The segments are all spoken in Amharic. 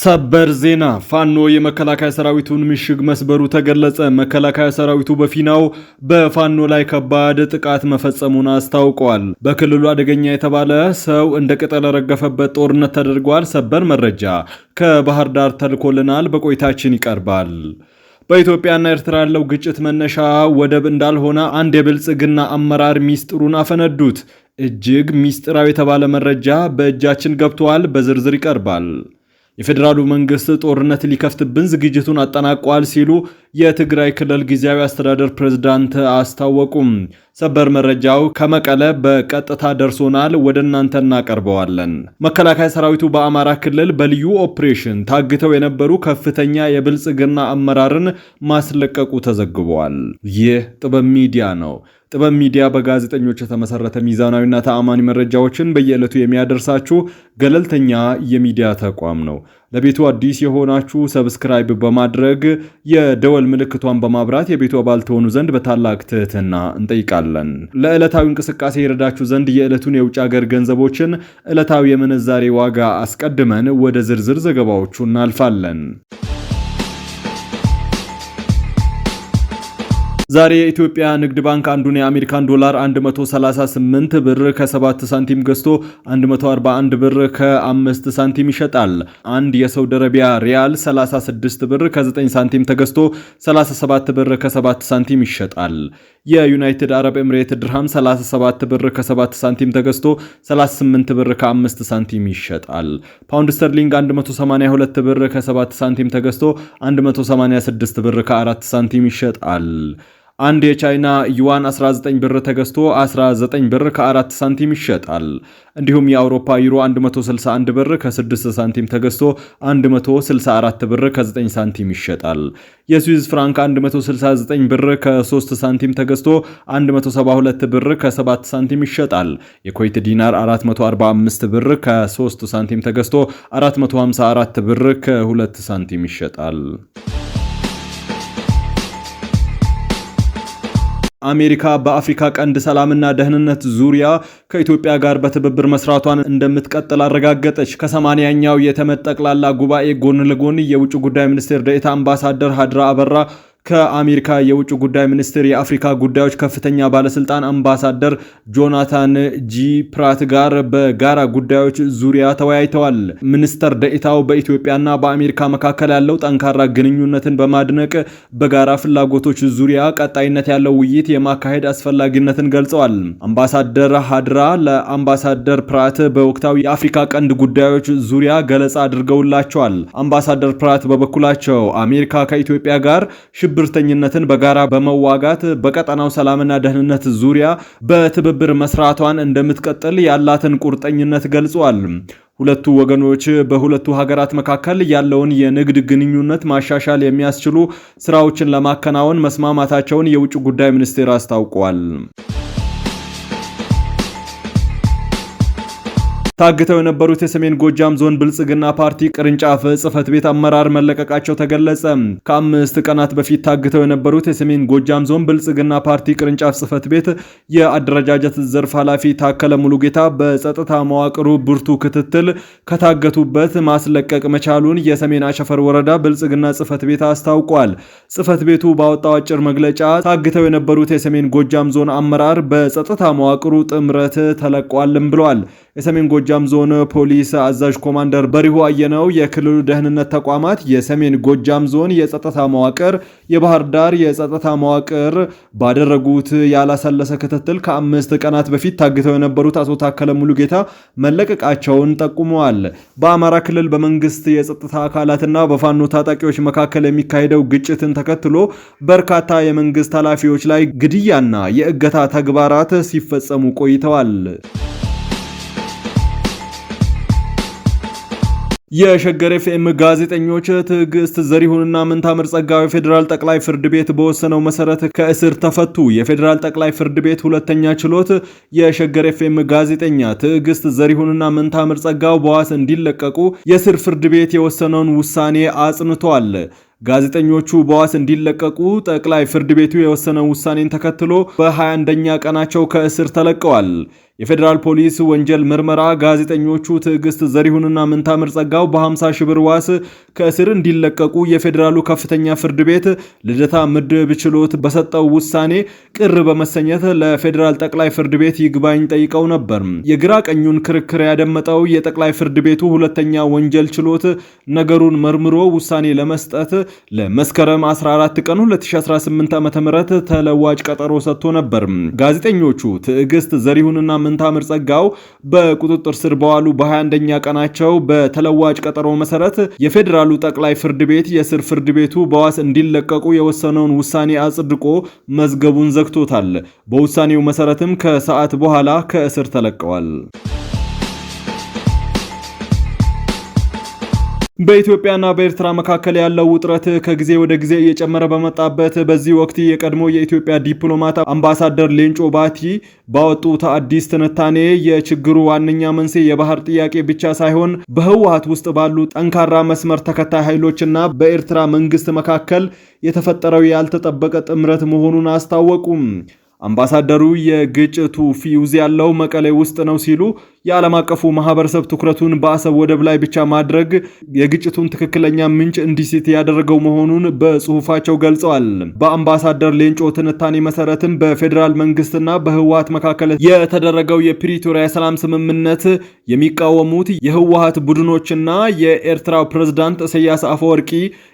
ሰበር ዜና ፋኖ የመከላከያ ሰራዊቱን ምሽግ መስበሩ ተገለጸ። መከላከያ ሰራዊቱ በፊናው በፋኖ ላይ ከባድ ጥቃት መፈጸሙን አስታውቋል። በክልሉ አደገኛ የተባለ ሰው እንደ ቅጠል ረገፈበት ጦርነት ተደርጓል። ሰበር መረጃ ከባህር ዳር ተልኮልናል፣ በቆይታችን ይቀርባል። በኢትዮጵያና ኤርትራ ያለው ግጭት መነሻ ወደብ እንዳልሆነ አንድ የብልጽግና አመራር ሚስጥሩን አፈነዱት። እጅግ ሚስጥራዊ የተባለ መረጃ በእጃችን ገብቷል፣ በዝርዝር ይቀርባል። የፌዴራሉ መንግስት ጦርነት ሊከፍትብን ዝግጅቱን አጠናቋል ሲሉ የትግራይ ክልል ጊዜያዊ አስተዳደር ፕሬዝዳንት አስታወቁም። ሰበር መረጃው ከመቀለ በቀጥታ ደርሶናል፣ ወደ እናንተ እናቀርበዋለን። መከላከያ ሰራዊቱ በአማራ ክልል በልዩ ኦፕሬሽን ታግተው የነበሩ ከፍተኛ የብልጽግና አመራርን ማስለቀቁ ተዘግቧል። ይህ ጥበብ ሚዲያ ነው። ጥበብ ሚዲያ በጋዜጠኞች የተመሰረተ ሚዛናዊና ተአማኒ መረጃዎችን በየዕለቱ የሚያደርሳችሁ ገለልተኛ የሚዲያ ተቋም ነው። ለቤቱ አዲስ የሆናችሁ ሰብስክራይብ በማድረግ የደወል ምልክቷን በማብራት የቤቱ አባል ትሆኑ ዘንድ በታላቅ ትህትና እንጠይቃለን። ለዕለታዊ እንቅስቃሴ ይረዳችሁ ዘንድ የዕለቱን የውጭ ሀገር ገንዘቦችን ዕለታዊ የምንዛሬ ዋጋ አስቀድመን ወደ ዝርዝር ዘገባዎቹ እናልፋለን። ዛሬ የኢትዮጵያ ንግድ ባንክ አንዱን የአሜሪካን ዶላር 138 ብር ከ7 ሳንቲም ገዝቶ 141 ብር ከ5 ሳንቲም ይሸጣል። አንድ የሳውዲ አረቢያ ሪያል 36 ብር ከ9 ሳንቲም ተገዝቶ 37 ብር ከ7 ሳንቲም ይሸጣል። የዩናይትድ አረብ ኤምሬት ድርሃም 37 ብር ከ7 ሳንቲም ተገዝቶ 38 ብር ከ5 ሳንቲም ይሸጣል። ፓውንድ ስተርሊንግ 182 ብር ከ7 ሳንቲም ተገዝቶ 186 ብር ከ4 ሳንቲም ይሸጣል። አንድ የቻይና ዩዋን 19 ብር ተገዝቶ 19 ብር ከ4 ሳንቲም ይሸጣል። እንዲሁም የአውሮፓ ዩሮ 161 ብር ከ6 ሳንቲም ተገዝቶ 164 ብር ከ9 ሳንቲም ይሸጣል። የስዊዝ ፍራንክ 169 ብር ከ3 ሳንቲም ተገዝቶ 172 ብር ከ7 ሳንቲም ይሸጣል። የኩዌት ዲናር 445 ብር ከ3 ሳንቲም ተገዝቶ 454 ብር ከ2 ሳንቲም ይሸጣል። አሜሪካ በአፍሪካ ቀንድ ሰላምና ደህንነት ዙሪያ ከኢትዮጵያ ጋር በትብብር መስራቷን እንደምትቀጥል አረጋገጠች። ከ80ኛው የተመድ ጠቅላላ ጉባኤ ጎን ለጎን የውጭ ጉዳይ ሚኒስቴር ዴኤታ አምባሳደር ሀድራ አበራ ከአሜሪካ የውጭ ጉዳይ ሚኒስቴር የአፍሪካ ጉዳዮች ከፍተኛ ባለስልጣን አምባሳደር ጆናታን ጂ ፕራት ጋር በጋራ ጉዳዮች ዙሪያ ተወያይተዋል። ሚኒስተር ዴኤታው በኢትዮጵያና በአሜሪካ መካከል ያለው ጠንካራ ግንኙነትን በማድነቅ በጋራ ፍላጎቶች ዙሪያ ቀጣይነት ያለው ውይይት የማካሄድ አስፈላጊነትን ገልጸዋል። አምባሳደር ሀድራ ለአምባሳደር ፕራት በወቅታዊ የአፍሪካ ቀንድ ጉዳዮች ዙሪያ ገለጻ አድርገውላቸዋል። አምባሳደር ፕራት በበኩላቸው አሜሪካ ከኢትዮጵያ ጋር ሽብርተኝነትን በጋራ በመዋጋት በቀጠናው ሰላምና ደህንነት ዙሪያ በትብብር መስራቷን እንደምትቀጥል ያላትን ቁርጠኝነት ገልጸዋል። ሁለቱ ወገኖች በሁለቱ ሀገራት መካከል ያለውን የንግድ ግንኙነት ማሻሻል የሚያስችሉ ስራዎችን ለማከናወን መስማማታቸውን የውጭ ጉዳይ ሚኒስቴር አስታውቋል። ታግተው የነበሩት የሰሜን ጎጃም ዞን ብልጽግና ፓርቲ ቅርንጫፍ ጽህፈት ቤት አመራር መለቀቃቸው ተገለጸ። ከ5 ቀናት በፊት ታግተው የነበሩት የሰሜን ጎጃም ዞን ብልጽግና ፓርቲ ቅርንጫፍ ጽህፈት ቤት የአደረጃጀት ዘርፍ ኃላፊ ታከለ ሙሉጌታ በጸጥታ መዋቅሩ ብርቱ ክትትል ከታገቱበት ማስለቀቅ መቻሉን የሰሜን አሸፈር ወረዳ ብልጽግና ጽህፈት ቤት አስታውቋል። ጽህፈት ቤቱ ባወጣው አጭር መግለጫ ታግተው የነበሩት የሰሜን ጎጃም ዞን አመራር በጸጥታ መዋቅሩ ጥምረት ተለቋልም ብሏል። የሰሜን ጎጃም ዞን ፖሊስ አዛዥ ኮማንደር በሪሁ አየነው የክልሉ ደህንነት ተቋማት፣ የሰሜን ጎጃም ዞን የጸጥታ መዋቅር፣ የባህር ዳር የጸጥታ መዋቅር ባደረጉት ያላሰለሰ ክትትል ከ5 ቀናት በፊት ታግተው የነበሩት አቶ ታከለ ሙሉጌታ መለቀቃቸውን ጠቁመዋል። በአማራ ክልል በመንግስት የጸጥታ አካላትና በፋኖ ታጣቂዎች መካከል የሚካሄደው ግጭትን ተከትሎ በርካታ የመንግስት ኃላፊዎች ላይ ግድያና የእገታ ተግባራት ሲፈጸሙ ቆይተዋል። የሸገር ኤፍኤም ጋዜጠኞች ትዕግስት ዘሪሁንና ምንታምር ጸጋው የፌዴራል ጠቅላይ ፍርድ ቤት በወሰነው መሰረት ከእስር ተፈቱ። የፌዴራል ጠቅላይ ፍርድ ቤት ሁለተኛ ችሎት የሸገር ኤፍኤም ጋዜጠኛ ትዕግስት ዘሪሁንና ምንታምር ጸጋው በዋስ እንዲለቀቁ የስር ፍርድ ቤት የወሰነውን ውሳኔ አጽንቷል። ጋዜጠኞቹ በዋስ እንዲለቀቁ ጠቅላይ ፍርድ ቤቱ የወሰነው ውሳኔን ተከትሎ በ21ኛ ቀናቸው ከእስር ተለቀዋል። የፌዴራል ፖሊስ ወንጀል ምርመራ ጋዜጠኞቹ ትዕግስት ዘሪሁንና ምንታምር ጸጋው በ50 ሺህ ብር ዋስ ከእስር እንዲለቀቁ የፌዴራሉ ከፍተኛ ፍርድ ቤት ልደታ ምድብ ችሎት በሰጠው ውሳኔ ቅር በመሰኘት ለፌዴራል ጠቅላይ ፍርድ ቤት ይግባኝ ጠይቀው ነበር። የግራ ቀኙን ክርክር ያደመጠው የጠቅላይ ፍርድ ቤቱ ሁለተኛ ወንጀል ችሎት ነገሩን መርምሮ ውሳኔ ለመስጠት ለመስከረም 14 ቀን 2018 ዓ.ም ተለዋጭ ቀጠሮ ሰጥቶ ነበር። ጋዜጠኞቹ ትዕግስት ዘሪሁንና ምንታምር ጸጋው በቁጥጥር ስር በዋሉ በ21ኛ ቀናቸው በተለዋጭ ቀጠሮ መሰረት የፌዴራሉ ጠቅላይ ፍርድ ቤት የስር ፍርድ ቤቱ በዋስ እንዲለቀቁ የወሰነውን ውሳኔ አጽድቆ መዝገቡን ዘግቶታል። በውሳኔው መሰረትም ከሰዓት በኋላ ከእስር ተለቀዋል። በኢትዮጵያና በኤርትራ መካከል ያለው ውጥረት ከጊዜ ወደ ጊዜ እየጨመረ በመጣበት በዚህ ወቅት የቀድሞ የኢትዮጵያ ዲፕሎማት አምባሳደር ሌንጮ ባቲ ባወጡት አዲስ ትንታኔ የችግሩ ዋነኛ መንስኤ የባህር ጥያቄ ብቻ ሳይሆን በህወሓት ውስጥ ባሉ ጠንካራ መስመር ተከታይ ኃይሎችና በኤርትራ መንግስት መካከል የተፈጠረው ያልተጠበቀ ጥምረት መሆኑን አስታወቁም። አምባሳደሩ የግጭቱ ፊውዝ ያለው መቀሌ ውስጥ ነው ሲሉ የዓለም አቀፉ ማህበረሰብ ትኩረቱን በአሰብ ወደብ ላይ ብቻ ማድረግ የግጭቱን ትክክለኛ ምንጭ እንዲስት ያደረገው መሆኑን በጽሁፋቸው ገልጸዋል። በአምባሳደር ሌንጮ ትንታኔ መሰረትም በፌዴራል መንግስትና በህወሓት መካከል የተደረገው የፕሪቶሪያ ሰላም ስምምነት የሚቃወሙት የህወሓት ቡድኖችና የኤርትራው ፕሬዝዳንት ኢሳያስ አፈወርቂ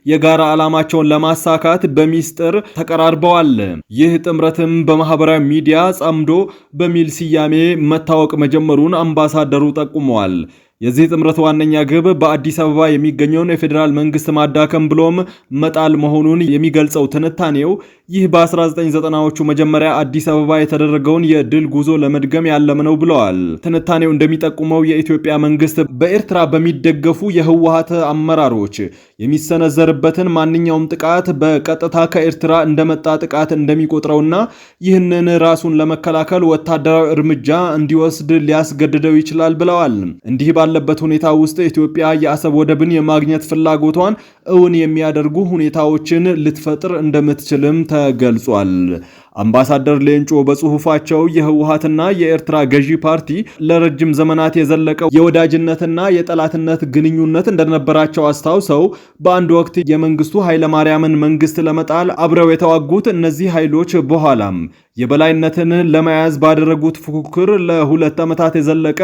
የጋራ ዓላማቸውን ለማሳካት በሚስጥር ተቀራርበዋል። ይህ ጥምረትም በማህበራዊ ሚዲያ ጸምዶ በሚል ስያሜ መታወቅ መጀመሩን አምባሳደሩ ጠቁመዋል። የዚህ ጥምረት ዋነኛ ግብ በአዲስ አበባ የሚገኘውን የፌዴራል መንግስት ማዳከም ብሎም መጣል መሆኑን የሚገልጸው ትንታኔው ይህ በ1990ዎቹ መጀመሪያ አዲስ አበባ የተደረገውን የድል ጉዞ ለመድገም ያለመ ነው ብለዋል። ትንታኔው እንደሚጠቁመው የኢትዮጵያ መንግስት በኤርትራ በሚደገፉ የህወሓት አመራሮች የሚሰነዘርበትን ማንኛውም ጥቃት በቀጥታ ከኤርትራ እንደመጣ ጥቃት እንደሚቆጥረውና ይህንን ራሱን ለመከላከል ወታደራዊ እርምጃ እንዲወስድ ሊያስገድደው ይችላል ብለዋል። እንዲህ ባለበት ሁኔታ ውስጥ ኢትዮጵያ የአሰብ ወደብን የማግኘት ፍላጎቷን እውን የሚያደርጉ ሁኔታዎችን ልትፈጥር እንደምትችልም ተገልጿል። አምባሳደር ሌንጮ በጽሁፋቸው የህወሓትና የኤርትራ ገዢ ፓርቲ ለረጅም ዘመናት የዘለቀው የወዳጅነትና የጠላትነት ግንኙነት እንደነበራቸው አስታውሰው በአንድ ወቅት የመንግስቱ ኃይለማርያምን መንግስት ለመጣል አብረው የተዋጉት እነዚህ ኃይሎች በኋላም የበላይነትን ለመያዝ ባደረጉት ፉክክር ለ2 ዓመታት የዘለቀ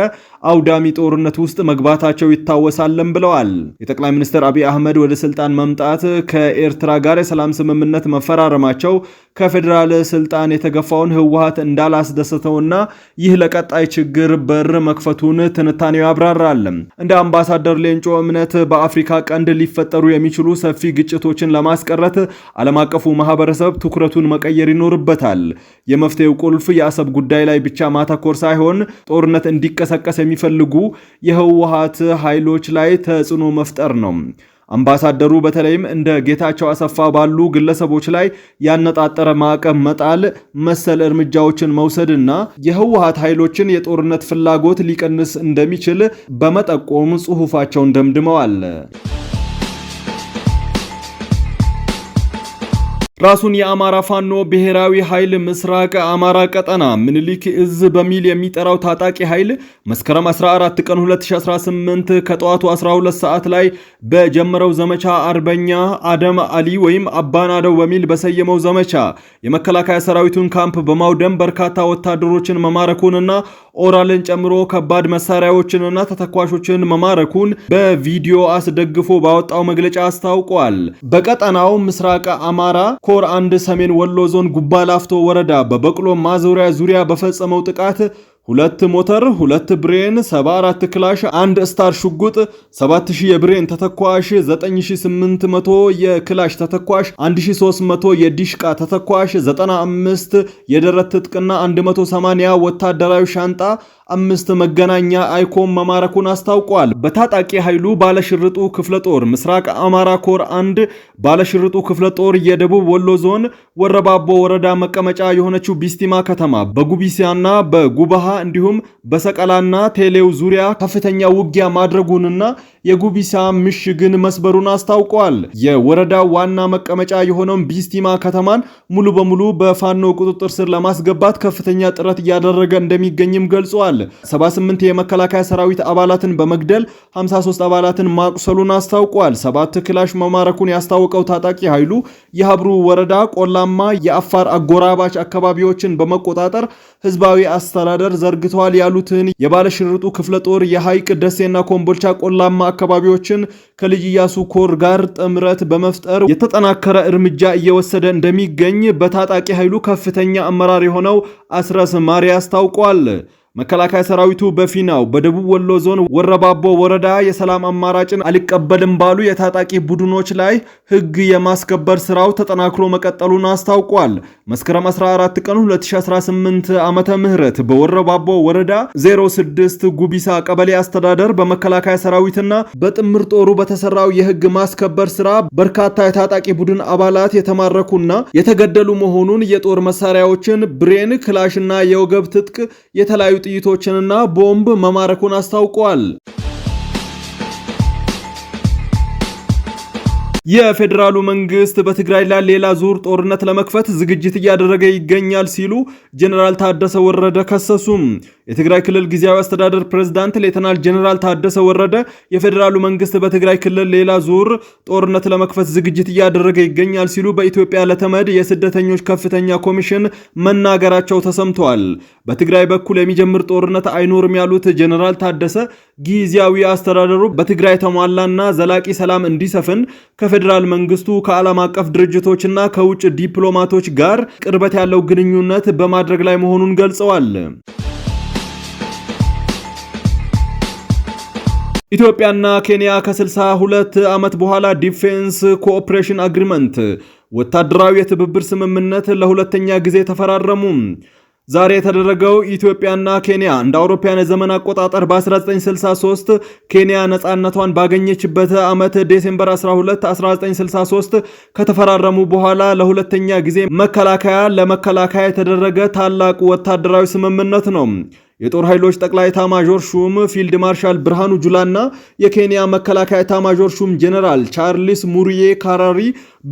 አውዳሚ ጦርነት ውስጥ መግባታቸው ይታወሳልም ብለዋል። የጠቅላይ ሚኒስትር አብይ አህመድ ወደ ስልጣን መምጣት ከኤርትራ ጋር የሰላም ስምምነት መፈራረማቸው ከፌዴራል ስልጣን የተገፋውን ህወሓት እንዳላስደሰተውና ይህ ለቀጣይ ችግር በር መክፈቱን ትንታኔው ያብራራል። እንደ አምባሳደር ሌንጮ እምነት በአፍሪካ ቀንድ ሊፈጠሩ የሚችሉ ሰፊ ግጭቶችን ለማስቀረት ዓለም አቀፉ ማህበረሰብ ትኩረቱን መቀየር ይኖርበታል። የመፍትሄው ቁልፍ የአሰብ ጉዳይ ላይ ብቻ ማተኮር ሳይሆን ጦርነት እንዲቀሰቀስ የሚፈልጉ የህወሓት ኃይሎች ላይ ተጽዕኖ መፍጠር ነው። አምባሳደሩ በተለይም እንደ ጌታቸው አሰፋ ባሉ ግለሰቦች ላይ ያነጣጠረ ማዕቀብ መጣል፣ መሰል እርምጃዎችን መውሰድና የህወሓት ኃይሎችን የጦርነት ፍላጎት ሊቀንስ እንደሚችል በመጠቆም ጽሑፋቸውን ደምድመዋል። ራሱን የአማራ ፋኖ ብሔራዊ ኃይል ምስራቅ አማራ ቀጠና ምኒልክ እዝ በሚል የሚጠራው ታጣቂ ኃይል መስከረም 14 ቀን 2018 ከጠዋቱ 12 ሰዓት ላይ በጀመረው ዘመቻ አርበኛ አደም አሊ ወይም አባናደው በሚል በሰየመው ዘመቻ የመከላከያ ሰራዊቱን ካምፕ በማውደም በርካታ ወታደሮችን መማረኩንና ኦራልን ጨምሮ ከባድ መሳሪያዎችንና ተተኳሾችን መማረኩን በቪዲዮ አስደግፎ ባወጣው መግለጫ አስታውቋል። በቀጠናው ምስራቅ አማራ ኮር 1 ሰሜን ወሎ ዞን ጉባ ላፍቶ ወረዳ በበቅሎ ማዞሪያ ዙሪያ በፈጸመው ጥቃት 2 ሞተር፣ 2 ብሬን፣ 74 ክላሽ፣ 1 ስታር ሽጉጥ፣ 7000 የብሬን ተተኳሽ፣ 9800 የክላሽ ተተኳሽ፣ 1300 የዲሽቃ ተተኳሽ፣ 95 የደረት ትጥቅና 180 ወታደራዊ ሻንጣ፣ 5 መገናኛ አይኮም መማረኩን አስታውቋል። በታጣቂ ኃይሉ ባለሽርጡ ክፍለ ጦር ምስራቅ አማራ ኮር 1 ባለሽርጡ ክፍለ ጦር የደቡብ ወሎ ዞን ወረባቦ ወረዳ መቀመጫ የሆነችው ቢስቲማ ከተማ በጉቢሲያና በጉባሃ እንዲሁም በሰቀላና ቴሌው ዙሪያ ከፍተኛ ውጊያ ማድረጉንና የጉቢሳ ምሽግን መስበሩን አስታውቋል። የወረዳው ዋና መቀመጫ የሆነውን ቢስቲማ ከተማን ሙሉ በሙሉ በፋኖ ቁጥጥር ስር ለማስገባት ከፍተኛ ጥረት እያደረገ እንደሚገኝም ገልጿል። 78 የመከላከያ ሰራዊት አባላትን በመግደል 53 አባላትን ማቁሰሉን አስታውቋል። 7 ክላሽ መማረኩን ያስታወቀው ታጣቂ ኃይሉ የሀብሩ ወረዳ ቆላማ የአፋር አጎራባች አካባቢዎችን በመቆጣጠር ህዝባዊ አስተዳደር ዘርግተዋል ያሉትን የባለሽርጡ ክፍለ ጦር የሐይቅ ደሴና ኮምቦልቻ ቆላማ አካባቢዎችን ከልጅ ኢያሱ ኮር ጋር ጥምረት በመፍጠር የተጠናከረ እርምጃ እየወሰደ እንደሚገኝ በታጣቂ ኃይሉ ከፍተኛ አመራር የሆነው አስረስ ማሪያ አስታውቋል። መከላከያ ሰራዊቱ በፊናው በደቡብ ወሎ ዞን ወረባቦ ወረዳ የሰላም አማራጭን አልቀበልም ባሉ የታጣቂ ቡድኖች ላይ ህግ የማስከበር ስራው ተጠናክሮ መቀጠሉን አስታውቋል። መስከረም 14 ቀን 2018 ዓመተ ምህረት በወረባቦ ወረዳ 06 ጉቢሳ ቀበሌ አስተዳደር በመከላከያ ሰራዊትና በጥምር ጦሩ በተሰራው የህግ ማስከበር ስራ በርካታ የታጣቂ ቡድን አባላት የተማረኩና የተገደሉ መሆኑን የጦር መሳሪያዎችን ብሬን፣ ክላሽና የወገብ ትጥቅ የተለያዩ ጥይቶችንና ቦምብ መማረኩን አስታውቋል። የፌዴራሉ መንግስት በትግራይ ላይ ሌላ ዙር ጦርነት ለመክፈት ዝግጅት እያደረገ ይገኛል ሲሉ ጀነራል ታደሰ ወረደ ከሰሱም። የትግራይ ክልል ጊዜያዊ አስተዳደር ፕሬዝዳንት ሌተናል ጀነራል ታደሰ ወረደ የፌዴራሉ መንግስት በትግራይ ክልል ሌላ ዙር ጦርነት ለመክፈት ዝግጅት እያደረገ ይገኛል ሲሉ በኢትዮጵያ ለተመድ የስደተኞች ከፍተኛ ኮሚሽን መናገራቸው ተሰምተዋል። በትግራይ በኩል የሚጀምር ጦርነት አይኖርም ያሉት ጀነራል ታደሰ ጊዜያዊ አስተዳደሩ በትግራይ ተሟላና ዘላቂ ሰላም እንዲሰፍን ከፌዴራል መንግስቱ ከዓለም አቀፍ ድርጅቶችና ከውጭ ዲፕሎማቶች ጋር ቅርበት ያለው ግንኙነት በማድረግ ላይ መሆኑን ገልጸዋል። ኢትዮጵያና ኬንያ ከ62 ዓመት በኋላ ዲፌንስ ኮኦፕሬሽን አግሪመንት ወታደራዊ የትብብር ስምምነት ለሁለተኛ ጊዜ ተፈራረሙ። ዛሬ የተደረገው ኢትዮጵያና ኬንያ እንደ አውሮፓውያን የዘመን አቆጣጠር በ1963 ኬንያ ነፃነቷን ባገኘችበት ዓመት ዲሴምበር 12 1963 ከተፈራረሙ በኋላ ለሁለተኛ ጊዜ መከላከያ ለመከላከያ የተደረገ ታላቅ ወታደራዊ ስምምነት ነው። የጦር ኃይሎች ጠቅላይ ኤታማዦር ሹም ፊልድ ማርሻል ብርሃኑ ጁላና የኬንያ መከላከያ ኤታማዦር ሹም ጄኔራል ቻርልስ ሙሪዬ ካራሪ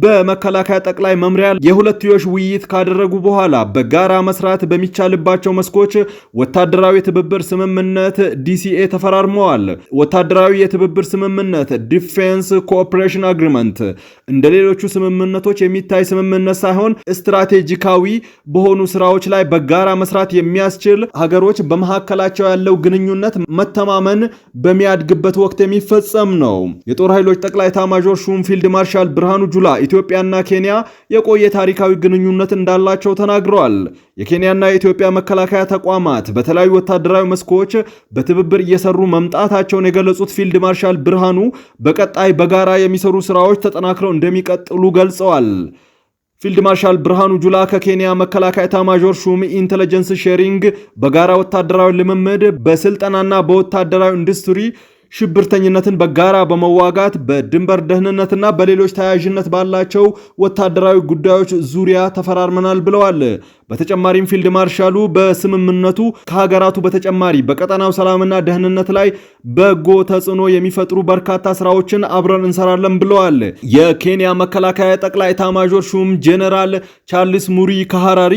በመከላከያ ጠቅላይ መምሪያ የሁለትዮሽ ውይይት ካደረጉ በኋላ በጋራ መስራት በሚቻልባቸው መስኮች ወታደራዊ የትብብር ስምምነት ዲሲኤ ተፈራርመዋል። ወታደራዊ የትብብር ስምምነት ዲፌንስ ኮኦፕሬሽን አግሪመንት እንደ ሌሎቹ ስምምነቶች የሚታይ ስምምነት ሳይሆን ስትራቴጂካዊ በሆኑ ስራዎች ላይ በጋራ መስራት የሚያስችል ሀገሮች በመካከላቸው ያለው ግንኙነት መተማመን በሚያድግበት ወቅት የሚፈጸም ነው። የጦር ኃይሎች ጠቅላይ ኤታማዦር ሹም ፊልድ ማርሻል ብርሃኑ ጁላ ኢትዮጵያና ኬንያ የቆየ ታሪካዊ ግንኙነት እንዳላቸው ተናግረዋል። የኬንያና የኢትዮጵያ መከላከያ ተቋማት በተለያዩ ወታደራዊ መስኮች በትብብር እየሰሩ መምጣታቸውን የገለጹት ፊልድ ማርሻል ብርሃኑ በቀጣይ በጋራ የሚሰሩ ስራዎች ተጠናክረው እንደሚቀጥሉ ገልጸዋል። ፊልድ ማርሻል ብርሃኑ ጁላ ከኬንያ መከላከያ ኤታማዦር ሹም ኢንተለጀንስ ሼሪንግ በጋራ ወታደራዊ ልምምድ በስልጠናና በወታደራዊ ኢንዱስትሪ ሽብርተኝነትን በጋራ በመዋጋት በድንበር ደህንነትና በሌሎች ተያያዥነት ባላቸው ወታደራዊ ጉዳዮች ዙሪያ ተፈራርመናል ብለዋል። በተጨማሪም ፊልድ ማርሻሉ በስምምነቱ ከሀገራቱ በተጨማሪ በቀጠናው ሰላምና ደህንነት ላይ በጎ ተጽዕኖ የሚፈጥሩ በርካታ ስራዎችን አብረን እንሰራለን ብለዋል። የኬንያ መከላከያ ጠቅላይ ኤታማዦር ሹም ጄኔራል ቻርልስ ሙሪ ካራሪ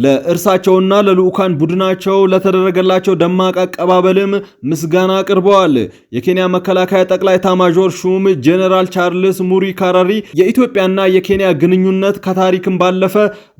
ለእርሳቸውና ለልዑካን ቡድናቸው ለተደረገላቸው ደማቅ አቀባበልም ምስጋና አቅርበዋል። የኬንያ መከላከያ ጠቅላይ ኤታማዦር ሹም ጄኔራል ቻርልስ ሙሪ ካራሪ የኢትዮጵያና የኬንያ ግንኙነት ከታሪክም ባለፈ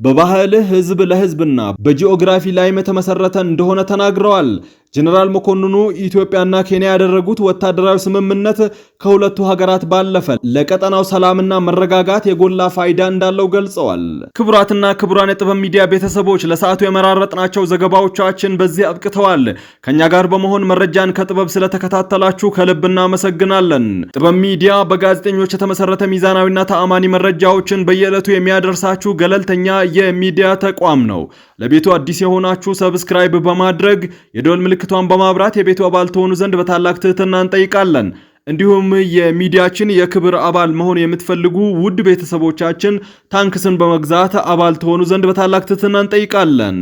በባህል ህዝብ ለህዝብና በጂኦግራፊ ላይም የተመሰረተ እንደሆነ ተናግረዋል። ጀነራል መኮንኑ ኢትዮጵያና ኬንያ ያደረጉት ወታደራዊ ስምምነት ከሁለቱ ሀገራት ባለፈ ለቀጠናው ሰላምና መረጋጋት የጎላ ፋይዳ እንዳለው ገልጸዋል። ክቡራትና ክቡራን የጥበብ ሚዲያ ቤተሰቦች ለሰዓቱ የመራረጥናቸው ዘገባዎቻችን በዚህ አብቅተዋል። ከኛ ጋር በመሆን መረጃን ከጥበብ ስለተከታተላችሁ ከልብ እናመሰግናለን። ጥበብ ሚዲያ በጋዜጠኞች የተመሰረተ ሚዛናዊና ተአማኒ መረጃዎችን በየዕለቱ የሚያደርሳችሁ ገለልተኛ የሚዲያ ተቋም ነው። ለቤቱ አዲስ የሆናችሁ ሰብስክራይብ በማድረግ የደወል ምልክቷን በማብራት የቤቱ አባል ትሆኑ ዘንድ በታላቅ ትህትና እንጠይቃለን። እንዲሁም የሚዲያችን የክብር አባል መሆን የምትፈልጉ ውድ ቤተሰቦቻችን ታንክስን በመግዛት አባል ትሆኑ ዘንድ በታላቅ ትህትና እንጠይቃለን።